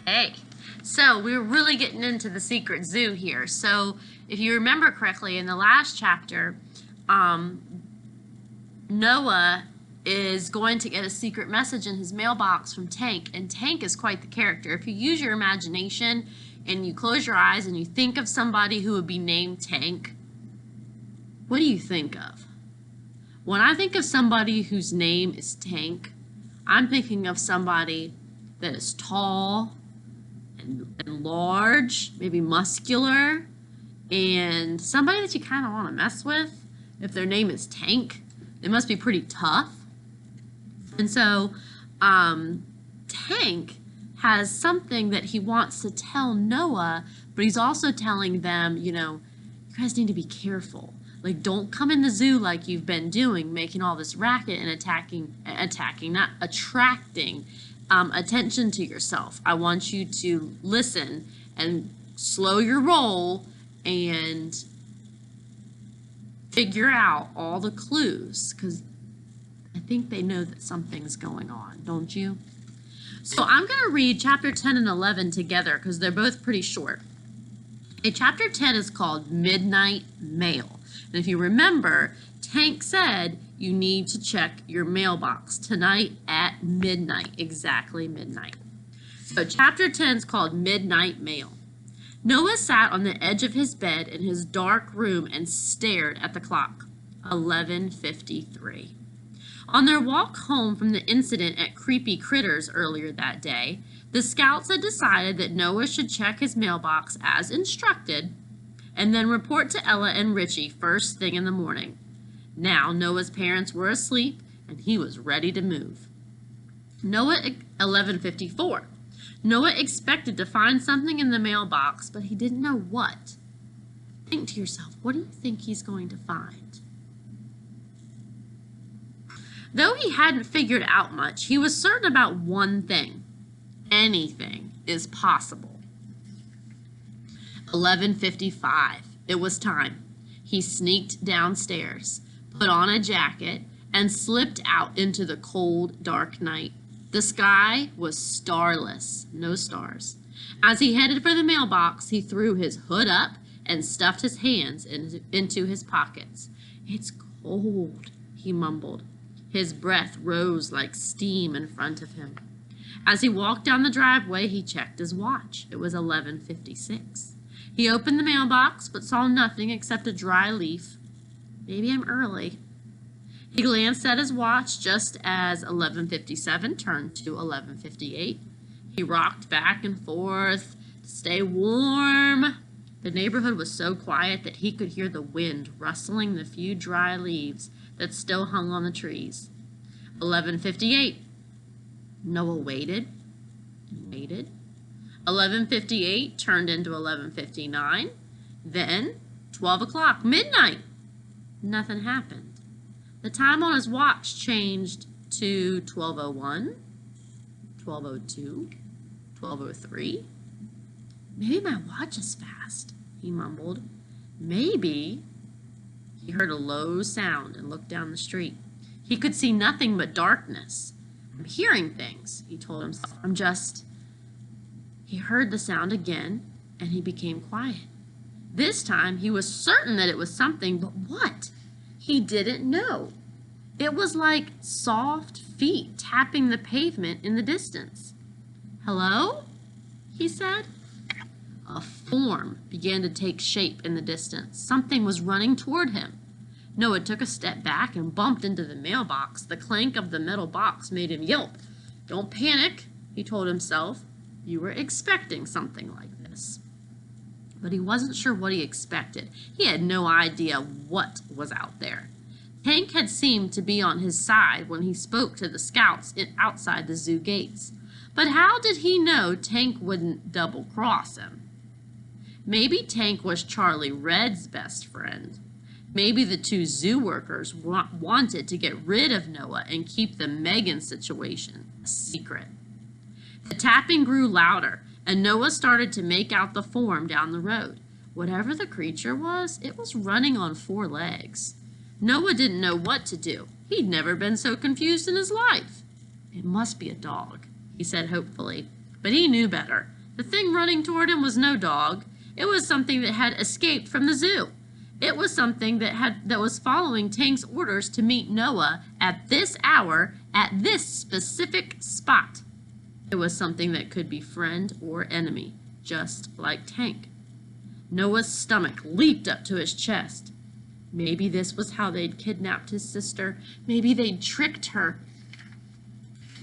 Hey, so we're really getting into the secret zoo here. So if you remember correctly, in the last chapter, Noah is going to get a secret message in his mailbox from Tank, and Tank is quite the character. If you use your imagination and you close your eyes and you think of somebody who would be named Tank, what do you think of? When I think of somebody whose name is Tank, I'm thinking of somebody that is tall and large, maybe muscular, and somebody that you kind of want to mess with. If their name is Tank, they must be pretty tough. And so Tank has something that he wants to tell Noah, but he's also telling them, you guys need to be careful. Like, don't come in the zoo like you've been doing, making all this racket and not attracting attention to yourself. I want you to listen and slow your roll and figure out all the clues, because I think they know that something's going on, don't you? So I'm going to read chapter 10 and 11 together because they're both pretty short. Chapter 10 is called Midnight Mail. And if you remember, Tank said you need to check your mailbox tonight at midnight, exactly midnight. So chapter 10 is called Midnight Mail. Noah sat on the edge of his bed in his dark room and stared at the clock. 11:53. On their walk home from the incident at Creepy Critters earlier that day, the scouts had decided that Noah should check his mailbox as instructed and then report to Ella and Richie first thing in the morning. Now Noah's parents were asleep and he was ready to move. 11:54. Noah expected to find something in the mailbox, but he didn't know what. Think to yourself, what do you think he's going to find? Though he hadn't figured out much, he was certain about one thing. Anything is possible. 11:55. It was time. He sneaked downstairs, put on a jacket, and slipped out into the cold, dark night. The sky was starless, no stars. As he headed for the mailbox, he threw his hood up and stuffed his hands into his pockets. "It's cold," he mumbled. His breath rose like steam in front of him. As he walked down the driveway, he checked his watch. It was 11:56. He opened the mailbox, but saw nothing except a dry leaf. Maybe I'm early. He glanced at his watch just as 11:57 turned to 11:58. He rocked back and forth to stay warm. The neighborhood was so quiet that he could hear the wind rustling the few dry leaves that still hung on the trees. 11:58. Noah waited and waited. 11:58 turned into 11:59. Then 12 o'clock, midnight. Nothing happened. The time on his watch changed to 12:01, 12:02, 12:03. Maybe my watch is fast, he mumbled. Maybe. He heard a low sound and looked down the street. He could see nothing but darkness. I'm hearing things, he told himself. He heard the sound again, and he became quiet. This time he was certain that it was something, but what? He didn't know. It was like soft feet tapping the pavement in the distance. "Hello?" he said. A form began to take shape in the distance. Something was running toward him. Noah took a step back and bumped into the mailbox. The clank of the metal box made him yelp. "Don't panic," he told himself. You were expecting something like this. But he wasn't sure what he expected. He had no idea what was out there. Tank had seemed to be on his side when he spoke to the scouts outside the zoo gates. But how did he know Tank wouldn't double-cross him? Maybe Tank was Charlie Red's best friend. Maybe the two zoo workers wanted to get rid of Noah and keep the Megan situation a secret. The tapping grew louder, and Noah started to make out the form down the road. Whatever the creature was, it was running on 4 legs. Noah didn't know what to do. He'd never been so confused in his life. "It must be a dog," he said hopefully. But he knew better. The thing running toward him was no dog. It was something that had escaped from the zoo. It was something that was following Tank's orders to meet Noah at this hour at this specific spot. It was something that could be friend or enemy, just like Tank. Noah's stomach leaped up to his chest. Maybe this was how they'd kidnapped his sister. Maybe they'd tricked her.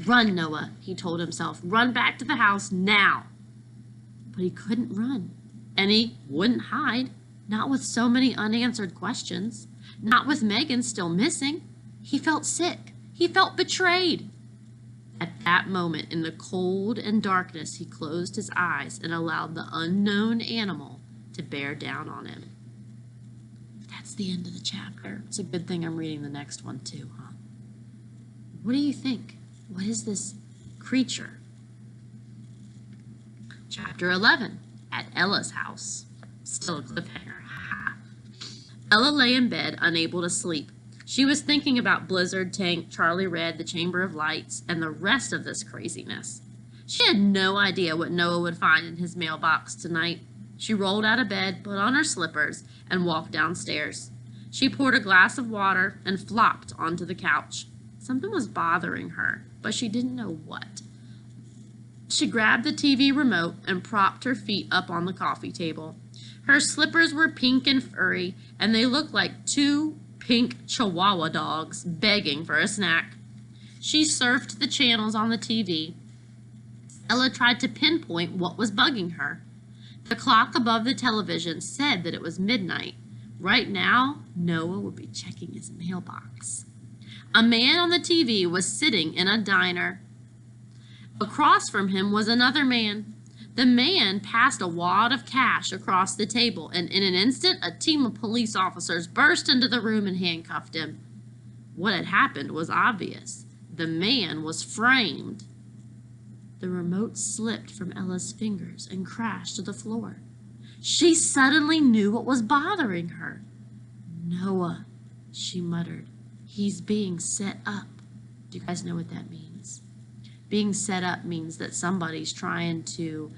Run, Noah, he told himself. Run back to the house now. But he couldn't run, and he wouldn't hide. Not with so many unanswered questions. Not with Megan still missing. He felt sick. He felt betrayed. At that moment, in the cold and darkness, he closed his eyes and allowed the unknown animal to bear down on him. That's the end of the chapter. It's a good thing I'm reading the next one too, huh? What do you think? What is this creature? Chapter 11, at Ella's house. Still a cliffhanger. Ella lay in bed, unable to sleep. She was thinking about Blizzard, Tank, Charlie Red, the Chamber of Lights, and the rest of this craziness. She had no idea what Noah would find in his mailbox tonight. She rolled out of bed, put on her slippers, and walked downstairs. She poured a glass of water and flopped onto the couch. Something was bothering her, but she didn't know what. She grabbed the TV remote and propped her feet up on the coffee table. Her slippers were pink and furry, and they looked like two pink Chihuahua dogs begging for a snack. She surfed the channels on the TV. Ella tried to pinpoint what was bugging her. The clock above the television said that it was midnight. Right now, Noah would be checking his mailbox. A man on the TV was sitting in a diner. Across from him was another man. The man passed a wad of cash across the table, and in an instant, a team of police officers burst into the room and handcuffed him. What had happened was obvious. The man was framed. The remote slipped from Ella's fingers and crashed to the floor. She suddenly knew what was bothering her. Noah, she muttered. He's being set up. Do you guys know what that means? Being set up means that somebody's trying to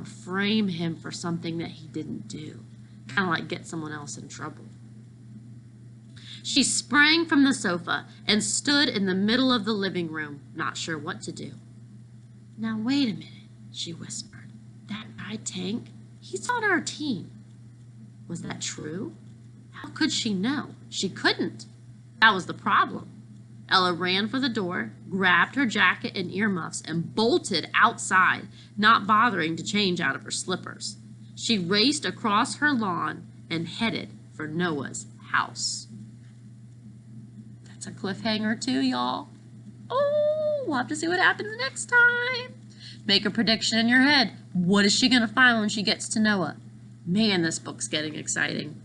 frame him for something that he didn't do. Kind of like get someone else in trouble. She sprang from the sofa and stood in the middle of the living room, not sure what to do. Now wait a minute, she whispered. That guy Tank, he's on our team. Was that true? How could she know? She couldn't. That was the problem. Ella ran for the door, grabbed her jacket and earmuffs, and bolted outside, not bothering to change out of her slippers. She raced across her lawn and headed for Noah's house. That's a cliffhanger too, y'all. Oh, we'll have to see what happens next time. Make a prediction in your head. What is she going to find when she gets to Noah? Man, this book's getting exciting.